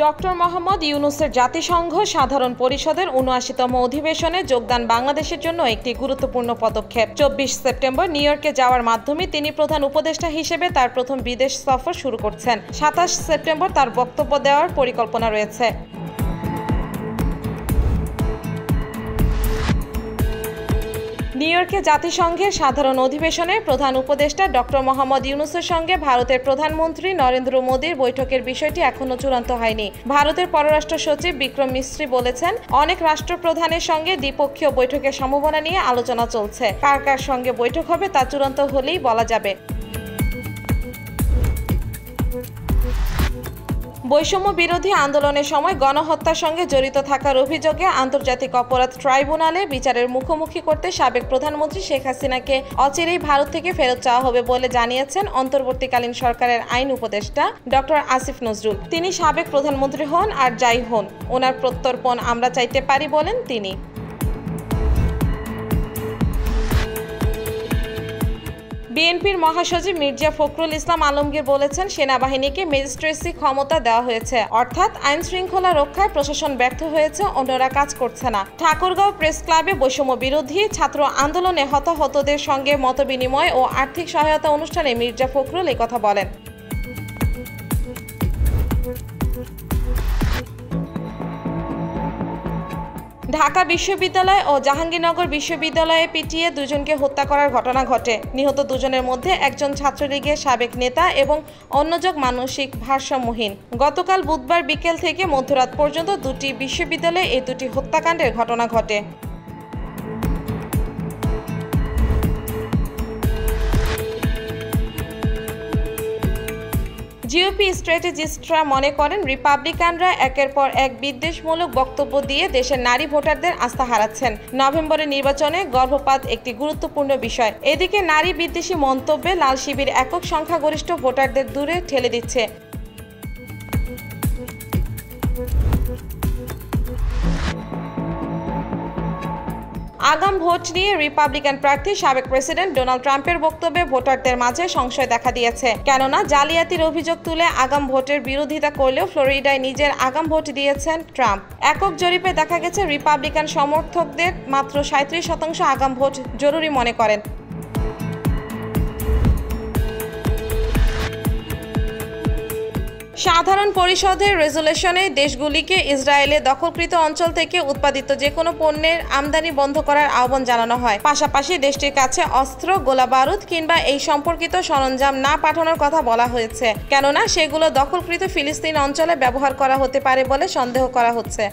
Doctor Mohammad ইউনূসের জাতিসংঘ সাধারণ পরিষদের ৭৯তম অধিবেশনে যোগদান বাংলাদেশের জন্য একটি গুরুত্বপূর্ণ পদক্ষেপ। ২৪ সেপ্টেম্বর নিউ ইয়র্কে যাওয়ার মাধ্যমে তিনি প্রধান উপদেষ্টা হিসেবে তার প্রথম বিদেশ সফর শুরু করছেন। ২৭ সেপ্টেম্বর তার বক্তব্য দেওয়ার পরিকল্পনা রয়েছে। নিউ ইয়র্কে জাতিসংঘের সাধারণ অধিবেশনে প্রধান উপদেষ্টা ডক্টর মোহাম্মদ ইউনূসের সঙ্গে ভারতের প্রধানমন্ত্রী নরেন্দ্র মোদীর বৈঠকের বিষয়টি এখনো চূড়ান্ত হয়নি। ভারতের পররাষ্ট্র সচিব বিক্রম মিস্ত্রি বলেছেন, অনেক রাষ্ট্রপ্রধানের সঙ্গে দ্বিপক্ষীয় বৈঠকের সম্ভাবনা নিয়ে আলোচনা চলছে। কার কার সঙ্গে বৈঠক হবে তা চূড়ান্ত হলেই বলা যাবে। বৈষম্য বিরোধী আন্দোলনের সময় গণহত্যার সঙ্গে জড়িত থাকার অভিযোগে আন্তর্জাতিক অপরাধ ট্রাইব্যুনালে বিচারের মুখোমুখি করতে সাবেক প্রধানমন্ত্রী শেখ হাসিনাকে অচিরেই ভারত থেকে ফেরত চাওয়া হবে বলে জানিয়েছেন অন্তর্বর্তীকালীন সরকারের আইন উপদেষ্টা ডক্টর আসিফ নজরুল। তিনি সাবেক প্রধানমন্ত্রী হন আর যাই হন, ওনার প্রত্যর্পণ আমরা চাইতে পারি বলেন তিনি। বিএনপির মহাসচিব মির্জা ফখরুল ইসলাম আলমগীর বলেছেন, সেনাবাহিনীকে ম্যাজিস্ট্রেসি ক্ষমতা দেওয়া হয়েছে, অর্থাৎ আইন শৃঙ্খলা রক্ষায় প্রশাসন ব্যর্থ হয়েছে, অন্যরা কাজ করছে না। ঠাকুরগাঁও প্রেস ক্লাবে বৈষম্য বিরোধী ছাত্র আন্দোলনে হতাহতদের সঙ্গে মতবিনিময় ও আর্থিক সহায়তা অনুষ্ঠানে মির্জা ফখরুল একথা বলেন। ঢাকা বিশ্ববিদ্যালয় ও জাহাঙ্গীরনগর বিশ্ববিদ্যালয়ে পিটিয়ে দুজনকে হত্যা করার ঘটনা ঘটে। নিহত দুজনের মধ্যে একজন ছাত্রলীগের সাবেক নেতা এবং অন্যজন মানসিক ভারসাম্যহীন। গতকাল বুধবার বিকেল থেকে মধ্যরাত পর্যন্ত দুটি বিশ্ববিদ্যালয়ে এই দুটি হত্যাকাণ্ডের ঘটনা ঘটে। জিওপি স্ট্র্যাটেজিস্টরা মনে করেন, রিপাবলিকানরা একের পর এক বিদ্বেষমূলক বক্তব্য দিয়ে দেশের নারী ভোটারদের আস্থা হারাচ্ছেন। নভেম্বরের নির্বাচনে গর্ভপাত একটি গুরুত্বপূর্ণ বিষয়। এদিকে নারী বিদ্বেষী মন্তব্যে লাল শিবির একক সংখ্যাগরিষ্ঠ ভোটারদের দূরে ঠেলে দিচ্ছে। আগাম ভোট নিয়ে রিপাবলিকান প্রার্থী সাবেক প্রেসিডেন্ট ডোনাল্ড ট্রাম্পের বক্তব্যে ভোটারদের মাঝে সংশয় দেখা দিয়েছে। কেননা জালিয়াতির অভিযোগ তুলে আগাম ভোটের বিরোধিতা করলেও ফ্লোরিডায় নিজের আগাম ভোট দিয়েছেন ট্রাম্প। একক জরিপে দেখা গেছে, রিপাবলিকান সমর্থকদের মাত্র ৩৭% আগাম ভোট জরুরি মনে করেন। সাধারণ পরিষদের রেজুলেশনে দেশগুলিকে ইসরায়েলে দখলকৃত অঞ্চল থেকে উৎপাদিত যে কোনো পণ্যের আমদানি বন্ধ করার আহ্বান জানানো হয়। পাশাপাশি দেশটির কাছে অস্ত্র, গোলাবারুদ কিংবা এই সম্পর্কিত সরঞ্জাম না পাঠানোর কথা বলা হয়েছে, কেননা সেগুলো দখলকৃত ফিলিস্তিন অঞ্চলে ব্যবহার করা হতে পারে বলে সন্দেহ করা হচ্ছে।